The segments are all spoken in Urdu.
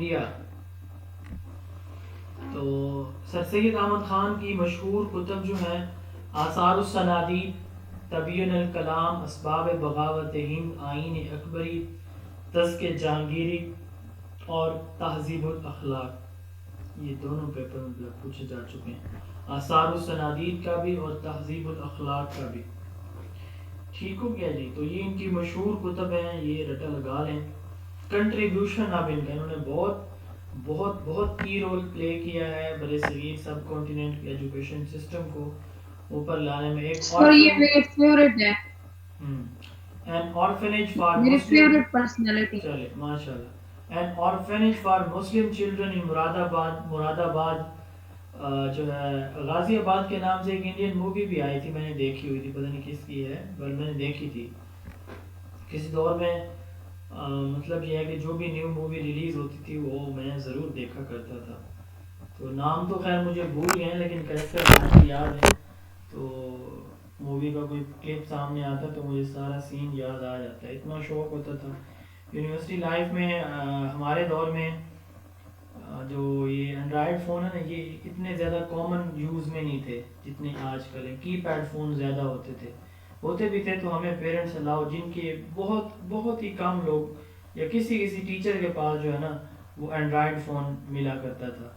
دیا تو سر سید احمد خان کی مشہور کتب جو ہیں آثار الصنادید، تبیین الکلام، اسباب بغاوت ہند، آئین اکبری، تزک جہانگیری اور تہذیب الاخلاق، یہ دونوں پیپر مطلب پوچھے جا چکے ہیں، آثار الصنادید کا بھی اور تہذیب الاخلاق کا بھی. ٹھیک ہو گیا جی. تو یہ ان کی مشہور کتب ہیں، یہ رٹا لگا لیں. کنٹریبیوشن اب ان کا، انہوں نے بہت بہت بہت کی رول پلے کیا ہے برے صغیر سب کانٹیننٹ کے ایجوکیشن سسٹم کو اوپر لانے میں. ایک سر یہ میرے فیورٹ ہے، این آرفنیج فار میری مسلم، فیورٹ پرسنالٹی. چلے ماشاء اللہ، an orphanage for Muslim children in Moradabad جو ہے غازی آباد کے نام سے ایک انڈین مووی بھی آئی تھی، میں نے دیکھی ہوئی تھی، پتہ نہیں کس کی ہے پر میں نے دیکھی تھی کسی دور میں. مطلب یہ ہے کہ جو بھی نیو مووی ریلیز ہوتی تھی وہ میں ضرور دیکھا کرتا تھا. تو نام تو خیر مجھے بھول گئے ہیں لیکن کریکٹر یاد ہے. تو مووی کا کوئی کلپ سامنے آتا تو مجھے سارا سین یاد آ جاتا ہے، اتنا شوق ہوتا تھا. یونیورسٹی لائف میں ہمارے دور میں جو یہ اینڈرائڈ فون ہے نا، یہ اتنے زیادہ کامن یوز میں نہیں تھے جتنے آج کل ہیں. کی پیڈ فون زیادہ ہوتے بھی تھے تو ہمیں پیرنٹس الاؤ، جن کے بہت بہت ہی کم لوگ یا کسی ٹیچر کے پاس جو ہے نا وہ اینڈرائڈ فون ملا کرتا تھا.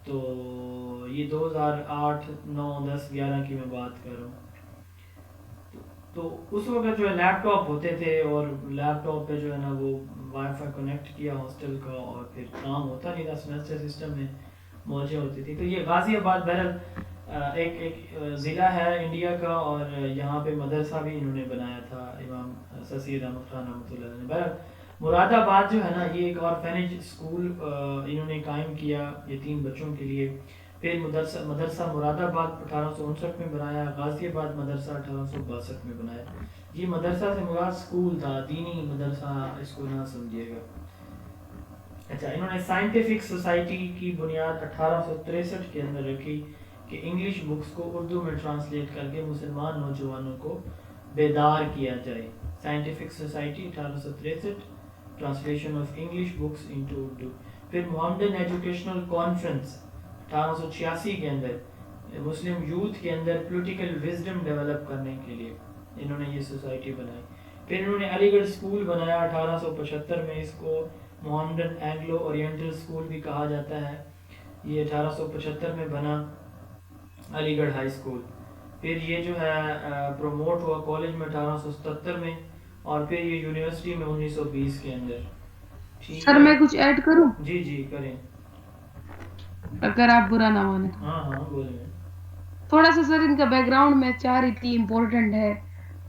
تو یہ 2008 9 10 11 کی میں بات کر رہا ہوں. تو اس وقت جو ہے لیپ ٹاپ ہوتے تھے اور لیپ ٹاپ پہ جو ہے نا وہ وائی فائی کنیکٹ کیا ہاسٹل کا اور پھر کام ہوتا نہیں تھا، سیمسٹر سسٹم میں موجیں ہوتی تھی. تو یہ غازی آباد بہرحال ایک ضلع ہے انڈیا کا، اور یہاں پہ مدرسہ بھی انہوں نے بنایا تھا امام سر سید احمد خان رحمۃ اللہ علیہ نے. بہرحال مراد آباد جو ہے نا یہ ایک آرفینیج اسکول انہوں نے قائم کیا یتیم بچوں کے لیے. پھر مدرسہ مراد آباد 1859 میں بنایا، غازی آباد مدرسہ 1862 میں بنایا. یہ مدرسہ سے مراد اسکول تھا، دینی مدرسہ اس کو نہ سمجھیے گا. اچھا، انہوں نے سائنٹیفک سوسائٹی کی بنیاد 1863 کے اندر رکھی کہ انگلش بکس کو اردو میں ٹرانسلیٹ کر کے مسلمان نوجوانوں کو بیدار کیا جائے. Scientific society 1863، translation of English books into Urdu. پھر محمدن ایجوکیشنل کانفرنس 1886 کے اندر مسلم یوتھ کے اندر پولیٹیکل وزڈم ڈیولپ کرنے کے لیے انہوں نے یہ سوسائٹی بنائی. پھر انہوں نے علی گڑھ اسکول بنایا 1875 میں، اس کو محمدن اینگلو اورینٹل اسکول بھی کہا جاتا ہے. یہ 1875 میں بنا علی گڑھ ہائی اسکول. پھر یہ جو ہے پروموٹ ہوا کالج میں 1877 میں، اور پھر یہ یونیورسٹی میں 1920 کے اندر. ٹھیک سر ہے میں کچھ ایڈ کروں جی جی کریں. اگر آپ برا نہ مانے. ہاں ہاں بولیں. تھوڑا سا سر ان کا بیک گراؤنڈ میں چار اتنی امپورٹنٹ ہے.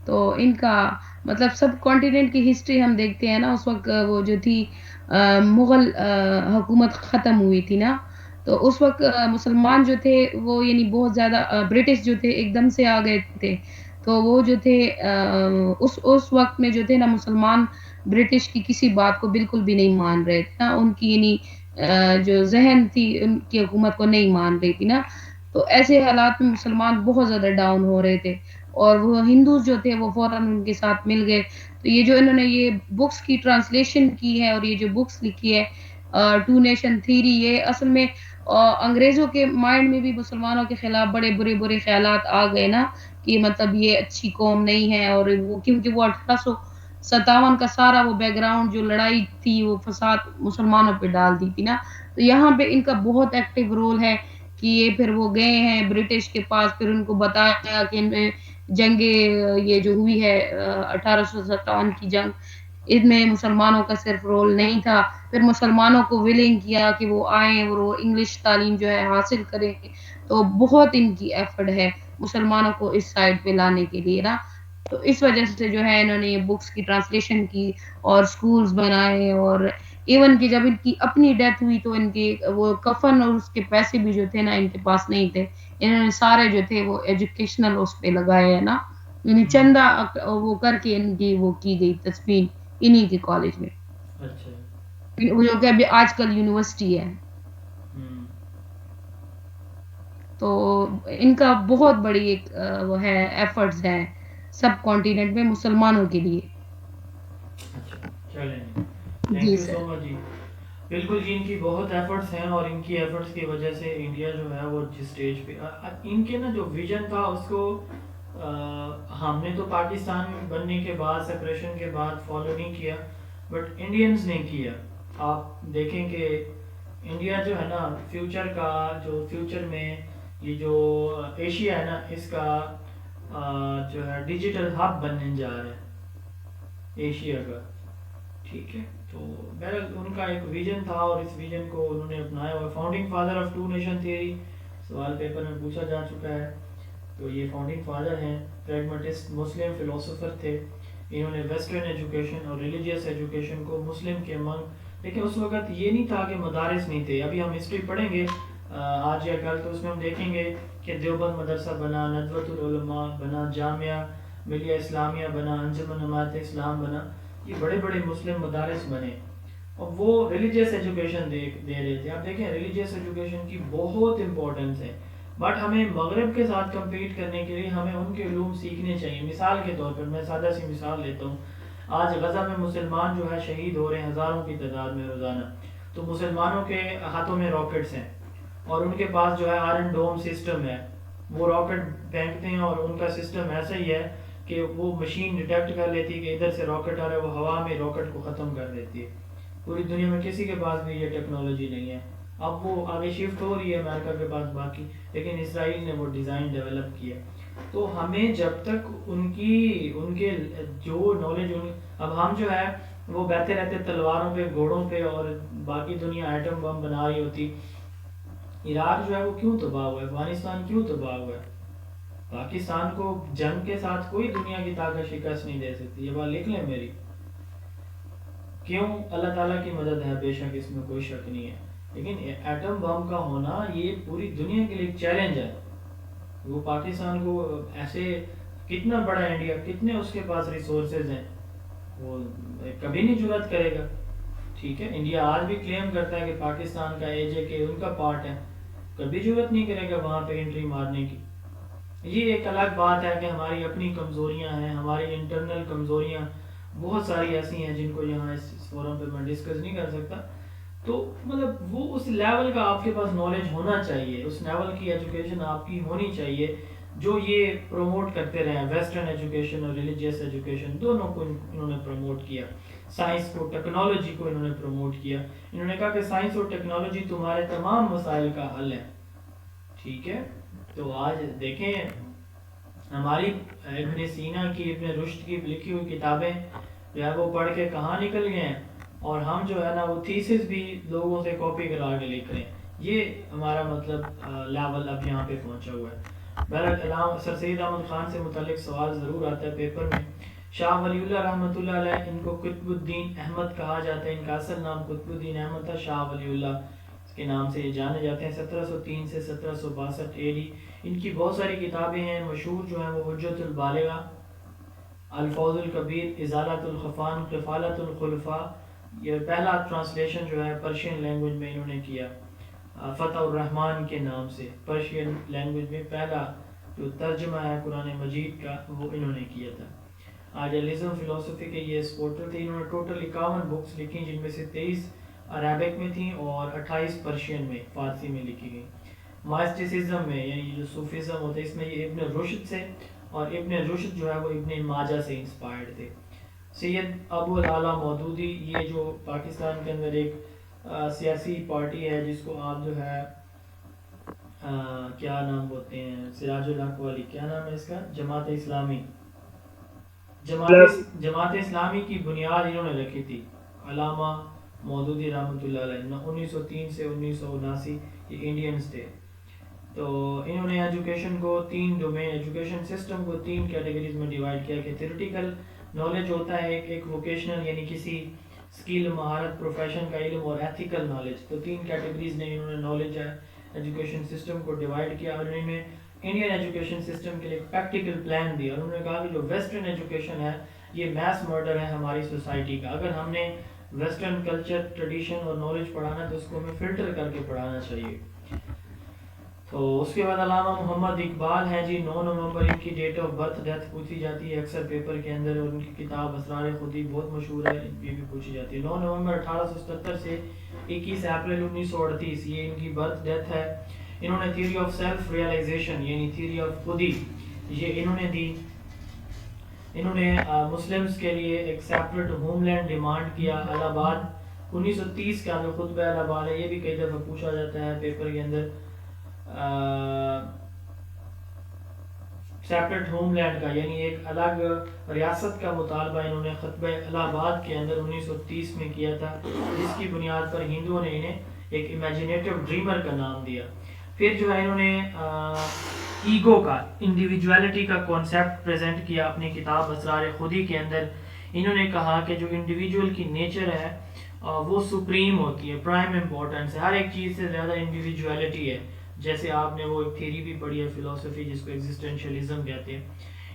تو ان کا مطلب سب کانٹیننٹ کی ہسٹری ہم دیکھتے ہیں نا، اس وقت وہ جو تھی مغل حکومت ختم ہوئی تھی نا، تو اس وقت مسلمان جو تھے وہ یعنی بہت زیادہ برٹش جو تھے ایک دم سے آ گئے تھے. تو وہ جو تھے اس وقت میں جو تھے نا مسلمان برٹش کی کسی بات کو بالکل بھی نہیں مان رہے تھے نا، ان کی یعنی جو ذہن تھی ان کی حکومت کو نہیں مان رہی تھی نا. تو ایسے حالات میں مسلمان بہت زیادہ ڈاؤن ہو رہے تھے، اور وہ ہندوز جو تھے وہ فوراً ان کے ساتھ مل گئے. تو یہ جو انہوں نے یہ بکس کی ٹرانسلیشن کی ہے اور یہ جو بکس لکھی ہے ٹو نیشن تھیری، یہ اصل میں انگریزوں کے مائنڈ میں بھی مسلمانوں کے خلاف بڑے برے خیالات آ گئے نا، کہ مطلب یہ اچھی قوم نہیں ہے. اور وہ کیونکہ وہ 1857 کا سارا وہ بیک گراؤنڈ جو لڑائی تھی وہ فساد مسلمانوں پہ ڈال دی تھی نا. تو یہاں پہ ان کا بہت ایکٹیو رول ہے کہ یہ پھر وہ گئے ہیں برٹش کے پاس، پھر ان کو بتایا گیا کہ جنگ یہ جو ہوئی ہے 1857 کی جنگ، اس میں مسلمانوں کا صرف رول نہیں تھا. پھر مسلمانوں کو ولنگ کیا کہ وہ آئیں اور وہ انگلش تعلیم جو ہے حاصل کریں. تو بہت ان کی ایفرٹ ہے مسلمانوں کو اس سائڈ پہ لانے کے لیے نا. تو اس وجہ سے جو ہے انہوں نے یہ بکس کی ٹرانسلیشن کی اور سکولز بنائے. اور ایون کہ جب ان کی اپنی ڈیتھ ہوئی تو ان کے وہ کفن اور اس کے پیسے بھی جو تھے نا ان کے پاس نہیں تھے. انہوں نے سارے جو تھے وہ ایجوکیشنل اس پہ لگائے ہیں نا، یعنی چندہ وہ کر کے ان کی وہ کی گئی تدفین انہی کے کالج میں. اچھا، وہ جو کہ ابھی آج کل یونیورسٹی ہے. تو ان کا بہت بڑی ایک وہ ہے ایفرٹس ہے سب کانٹیننٹ میں مسلمانوں کے لیے. اچھا چلیں، تھینک جی یو سر. سو مچ جی. بالکل جی، ان کی بہت ایفرٹس ہیں اور ان کی ایفرٹس کی وجہ سے انڈیا جو ہے وہ جس اسٹیج پہ ان کے نا جو ویژن تھا اس کو ہم نے تو پاکستان بننے کے بعد سپریشن کے بعد فالو نہیں کیا، بٹ انڈینز نے کیا. آپ دیکھیں کہ انڈیا جو ہے نا فیوچر میں یہ جو ایشیا ہے نا اس کا جو ہے ڈیجیٹل ہب بننے جا رہا ہے ایشیا کا. ٹھیک ہے، تو بہرحال ان کا ایک ویژن تھا اور اس ویژن کو انہوں نے اپنایا ہوا. Founding father of two nation theory سوال پیپر میں پوچھا جا چکا ہے. تو یہ فاؤنڈنگ فادر ہیں، پریگمیٹسٹ مسلم فلاسفر تھے. انہوں نے ویسٹرن ایجوکیشن اور ریلیجیس ایجوکیشن کو مسلم کے لیکن اس وقت یہ نہیں تھا کہ مدارس نہیں تھے. ابھی ہم ہسٹری پڑھیں گے آج یا کل، تو اس میں ہم دیکھیں گے کہ دیوبند مدرسہ بنا، ندوۃ العلماء بنا، جامعہ ملیہ اسلامیہ بنا، انجمن حمایت اسلام بنا. یہ بڑے بڑے مسلم مدارس بنے اور وہ ریلیجیس ایجوکیشن دے رہے تھے. آپ دیکھیں ریلیجیس ایجوکیشن کی بہت امپورٹنس ہے، بٹ ہمیں مغرب کے ساتھ کمپیٹ کرنے کے لیے ہمیں ان کے علوم سیکھنے چاہیے. مثال کے طور پر میں سادہ سی مثال لیتا ہوں. آج غزہ میں مسلمان جو ہے شہید ہو رہے ہیں ہزاروں کی تعداد میں روزانہ. تو مسلمانوں کے ہاتھوں میں راکٹس ہیں اور ان کے پاس جو ہے آئرن ڈوم سسٹم ہے. وہ راکٹ پھینکتے ہیں اور ان کا سسٹم ایسا ہی ہے کہ وہ مشین ڈیٹیکٹ کر لیتی ہے کہ ادھر سے راکٹ آ رہا ہے، وہ ہوا میں راکٹ کو ختم کر دیتی ہے. پوری دنیا میں کسی کے پاس بھی یہ ٹیکنالوجی نہیں ہے. اب وہ آگے شفٹ ہو رہی ہے امریکہ کے پاس باقی، لیکن اسرائیل نے وہ ڈیزائن ڈیولپ کیا. تو ہمیں جب تک ان کے جو نالج اب ہم جو ہے وہ بہتے رہتے تلواروں پہ، گھوڑوں پہ، اور باقی دنیا ایٹم بم بنا رہی ہوتی. عراق جو ہے وہ کیوں تباہ ہوا ہے؟ افغانستان کیوں تباہ ہوا ہے؟ پاکستان کو جنگ کے ساتھ کوئی دنیا کی طاقت شکست نہیں دے سکتی. یہ بات لکھ لیں میری. کیوں؟ اللہ تعالیٰ کی مدد ہے بے شک، اس میں کوئی شک نہیں ہے، لیکن ایٹم بم کا ہونا یہ پوری دنیا کے لیے ایک چیلنج ہے. وہ پاکستان کو ایسے کتنا بڑا انڈیا، کتنے اس کے پاس ریسورسز ہیں، وہ کبھی نہیں جرات کرے گا. ٹھیک ہے، انڈیا آج بھی کلیم کرتا ہے کہ پاکستان کا AJK ان کا پارٹ ہے، کبھی جرات نہیں کرے گا وہاں پہ انٹری مارنے کی. یہ ایک الگ بات ہے کہ ہماری اپنی کمزوریاں ہیں، ہماری انٹرنل کمزوریاں بہت ساری ایسی ہیں جن کو یہاں اس فورم پہ میں ڈسکس نہیں کر سکتا. تو مطلب وہ اس لیول کا آپ کے پاس نالج ہونا چاہیے، اس لیول کی ایجوکیشن آپ کی ہونی چاہیے جو یہ پروموٹ کرتے رہے. ویسٹرن ایجوکیشن اور ریلیجیس ایجوکیشن دونوں کو انہوں نے پروموٹ کیا. سائنس کو، ٹیکنالوجی کو انہوں نے پروموٹ کیا. انہوں نے کہا کہ سائنس اور ٹیکنالوجی تمہارے تمام مسائل کا حل ہے. ٹھیک ہے، تو آج دیکھیں ہماری ابن سینا کی، ابن رشد کی لکھی ہوئی کتابیں جو ہے وہ پڑھ کے کہاں نکل گئے ہیں، اور ہم جو ہے نا وہ تھیسس بھی لوگوں سے کاپی کرا کے لکھ رہے ہیں. یہ ہمارا مطلب لیول اب یہاں پہ پہنچا ہوا ہے. بہرحال سر سید احمد خان سے متعلق سوال ضرور آتا ہے پیپر میں. شاہ ولی اللہ رحمۃ اللہ علیہ، ان کو قطب الدین احمد کہا جاتا ہے. ان کا اصل نام قطب الدین احمد تھا، شاہ ولی اللہ کے نام سے یہ جانے جاتے ہیں. 1703 سے 1762 AD. ان کی بہت ساری کتابیں ہیں، مشہور جو ہیں وہ حجت البالغہ، الفوز الکبیر، ازالۃ الخفان، قفالۃ الخلفاء. یہ پہلا ٹرانسلیشن جو ہے پرشین لینگویج میں انہوں نے کیا، فتح الرحمن کے نام سے. پرشین لینگویج میں پہلا جو ترجمہ ہے قرآن مجید کا وہ انہوں نے کیا تھا. آئیڈیالزم فلسفی کے یہ اسپورٹر تھے. انہوں نے ٹوٹل 51 بکس لکھی، جن میں سے 23 عربک میں تھیں اور 28 پرشین میں، فارسی میں لکھی گئی. مائسٹسزم میں، یعنی جو صوفیزم ہوتا ہے، اس میں یہ ابن رشد سے، اور ابن رشد جو ہے وہ ابن ماجہ سے انسپائرڈ تھے. سید ابو العلا مودودی، یہ جو پاکستان کے اندر ایک سیاسی پارٹی ہے جس کو آپ جو ہے کیا نام بولتے ہیں، سراج الحق والی، کیا نام ہے اس کا، جماعت اسلامی. جماعت اسلامی کی بنیاد انہوں نے رکھی تھی علامہ مودودی رحمۃ اللہ علیہ. 1903 سے 1979 یہ انڈینز تھے. تو انہوں نے ایجوکیشن کو 3 ڈومین، ایجوکیشن سسٹم کو 3 کیٹیگریز میں ڈیوائڈ کیا کہ تھیوریٹیکل نالج ہوتا ہے ایک ووکیشنل یعنی کسی اسکل، مہارت، پروفیشن کا علم، اور ایتھیکل نالج. تو 3 کیٹیگریز نے انہوں نے نالج ہے ایجوکیشن سسٹم کو ڈیوائڈ کیا. اور انہوں نے انڈین ایجوکیشن سسٹم کے لیے ایک پریکٹیکل پلان دیا. اور انہوں نے کہا کہ جو ویسٹرن ایجوکیشن ہے یہ میس مرڈر ہے ہماری سوسائٹی کا. اگر ہم نے ویسٹرن کلچر، ٹریڈیشن اور نالج پڑھانا تو اس کو ہمیں فلٹر کر کے پڑھانا چاہیے. تو اس کے بعد علامہ محمد اقبال ہیں جی. 9 نومبر ان کی ڈیٹ آف برتھ ڈیتھ پوچھی جاتی ہے اکثر پیپر کے اندر، اور ان کی کتاب اسرار خودی بہت مشہور ہے، یہ بھی پوچھی جاتی ہے. 9 نومبر 1877 سے 21 اپریل 1938 یہ ان کی برتھ ڈیتھ ہے. انہوں نے تھیوری آف سیلف ریئلائزیشن یعنی تھیوری آف خودی یہ انہوں نے دی. انہوں نے مسلمز کے لیے ایک سیپریٹ ہوم لینڈ ڈیمانڈ کیا. الہ آباد 1930 کا جو خطبہ الہ آباد ہے یہ بھی کئی دفعہ پوچھا جاتا ہے پیپر کے اندر. سیپریٹ ہوم لینڈ کا یعنی ایک الگ ریاست کا مطالبہ انہوں نے خطبہ الہ آباد کے اندر 1930 میں کیا تھا, جس کی بنیاد پر ہندوؤں نے انہیں ایک امیجنیٹو ڈریمر کا نام دیا. پھر جو ہے انہوں نے ایگو کا انڈیویجویلٹی کا کانسیپٹ پریزنٹ کیا اپنی کتاب اسرار خودی کے اندر. انہوں نے کہا کہ جو انڈیویجول کی نیچر ہے وہ سپریم ہوتی ہے, پرائم امپورٹنس ہے, ہر ایک چیز سے زیادہ انڈیویجویلٹی ہے. جیسے آپ نے وہ ایک تھیوری بھی پڑھی ہے فلسفی جس کو ایگزسٹینشیلزم کہتے ہیں.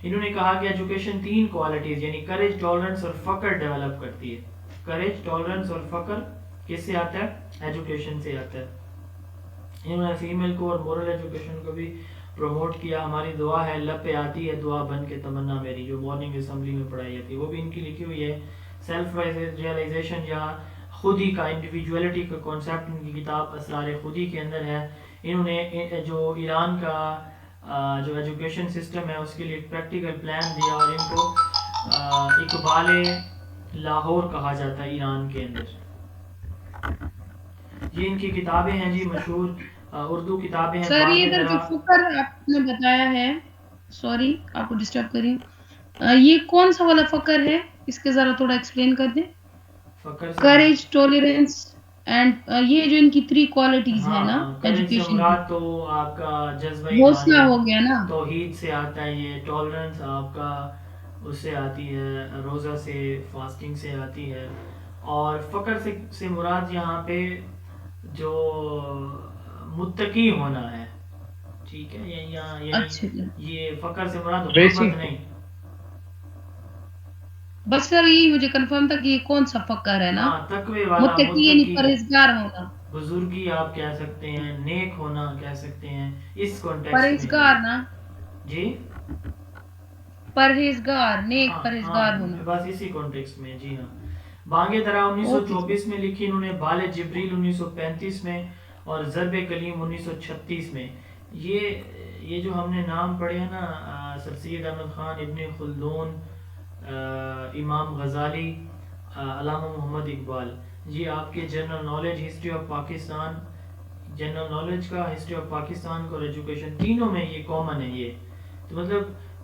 انہوں نے کہا کہ ایجوکیشن 3 کوالٹیز یعنی کریج, ٹالرنس اور فقر ڈیولپ کرتی ہے. کریج, ٹالرنس اور فقر کس سے آتا ہے؟ ایجوکیشن سے آتا ہے. انہوں نے فیمیل کو اور مورل ایجوکیشن کو بھی پروموٹ کیا. ہماری دعا ہے لب پہ آتی ہے دعا بن کے تمنا میری, جو مارننگ اسمبلی میں پڑھائی جاتی ہے, وہ بھی ان کی لکھی ہوئی ہے. سیلف ریئلائزیشن یا خودی کا انڈیویجویلٹی کا کانسیپٹ ان کی کتاب اسرار خودی کے اندر ہے. انہوں نے جو ایران کا جو ایجوکیشن سسٹم ہے اس کے لیے ایک پریکٹیکل پلان دیا اور ان کو اقبال لاہور کہا جاتا ہے ایران کے اندر. یہ ان کی کتابیں ہیں جی, مشہور اردو کتابیں ہیں. سر یہ ادھر جو فکر آپ نے بتایا ہے, سوری آپ کو ڈسٹرب کر رہی ہوں, یہ کون سا والا فکر ہے, اس کے ذرا تھوڑا ایکسپلین کر دیں. کریج, ٹالرنس اینڈ یہ جو ان کی 3 کوالٹیز ہیں نا ایجوکیشن کی, تو آپ کا جذبہ حوصلہ ہو گیا نا, توحید سے آتا ہے. یہ ٹالرنس آپ کا اس سے آتی ہے, روزہ سے, فاسٹنگ سے آتی ہے. اور فقر سے مراد یہاں پہ جو متقی ہونا ہے, ٹھیک ہے, یہ فقر سے مراد غربت نہیں. بس سر یہی مجھے کنفرم تھا کہ یہ کون سا فقر ہے نا, تقوی والا, متقی یعنی پرہیزگار ہونا, بزرگی آپ کہہ سکتے ہیں, نیک ہونا کہہ سکتے ہیں اس کانٹیکسٹ میں. پرہیزگار نا جی, پرہیزگار, نیک پرہیزگار ہونا, بس اسی کانٹیکسٹ میں. جی ہاں. بانگ درا 1924 میں لکھی انہوں نے, بال جبریل 1935 میں اور ضرب کلیم 1936 میں. یہ جو ہم نے نام پڑھے ہیں نا, سر سید احمد خان, ابن خلدون, امام غزالی, علامہ محمد اقبال, یہ آپ کے general knowledge history of Pakistan, general knowledge کا ہسٹری آف پاکستان کو اور ایجوکیشن تینوں میں یہ کامن ہے. یہ تو مطلب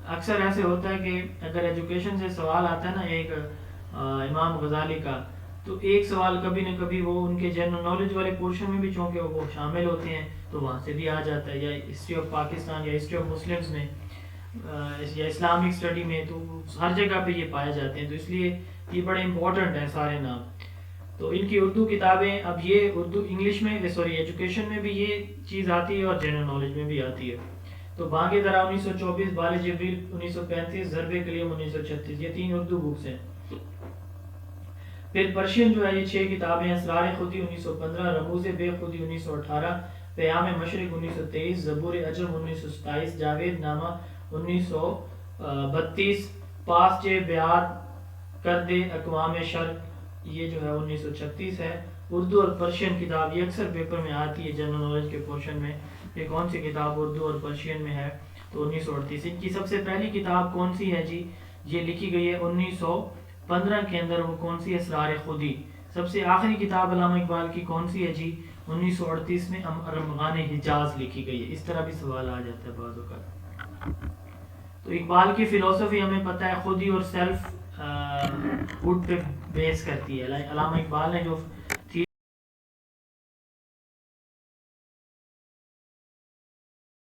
اکثر ایسے ہوتا ہے کہ اگر ایجوکیشن سے سوال آتا ہے نا ایک امام غزالی کا, تو ایک سوال کبھی نہ کبھی وہ ان کے جنرل نالج والے پورشن میں بھی چونکہ وہ شامل ہوتے ہیں تو وہاں سے بھی آ جاتا ہے, یا ہسٹری آف پاکستان یا ہسٹری آف مسلمز میں یا اسلامک اسٹڈی میں, تو ہر جگہ پہ یہ پائے جاتے ہیں. تو اس لیے یہ بڑے امپورٹنٹ ہیں سارے نام. تو ان کی اردو کتابیں, اب یہ اردو انگلش میں سوری ایجوکیشن میں بھی یہ چیز آتی ہے اور جنرل نالج میں بھی آتی ہے. تو بانگ درا 1924, بال جبریل 1935, ضرب کلیم 1936, یہ 3 اردو بکس ہیں. پھر پرشین جو ہے یہ 6 کتابیں ہیں, اسرار خودی 1915, رموز بے خودی 1918, پیام مشرق 1923, زبور عجم 1927, جاوید نامہ 1932, پاس چے بیعت کر دے اقوام شرق, یہ جو ہے 1936 ہے. اردو اور پرشین کتاب یہ اکثر پیپر میں آتی ہے جنرل نالج کے پورشن میں, یہ کون سی کتاب اردو اور پرشین میں ہے, تو 1938. ان کی سب سے پہلی کتاب کون سی ہے جی, یہ لکھی گئی ہے 1915 کے اندر, وہ کون سی, اسرار خودی. سب سے آخری کتاب علامہ اقبال کی کون سی ہے جی, 1938 میں ارمغان حجاز لکھی گئی ہے. اس طرح بھی سوال آ جاتا ہے بعض اوقات. تو اقبال کی فلسفی ہمیں پتہ ہے خودی اور سیلف ہوڈ پہ بیس کرتی ہے. علامہ اقبال نے جو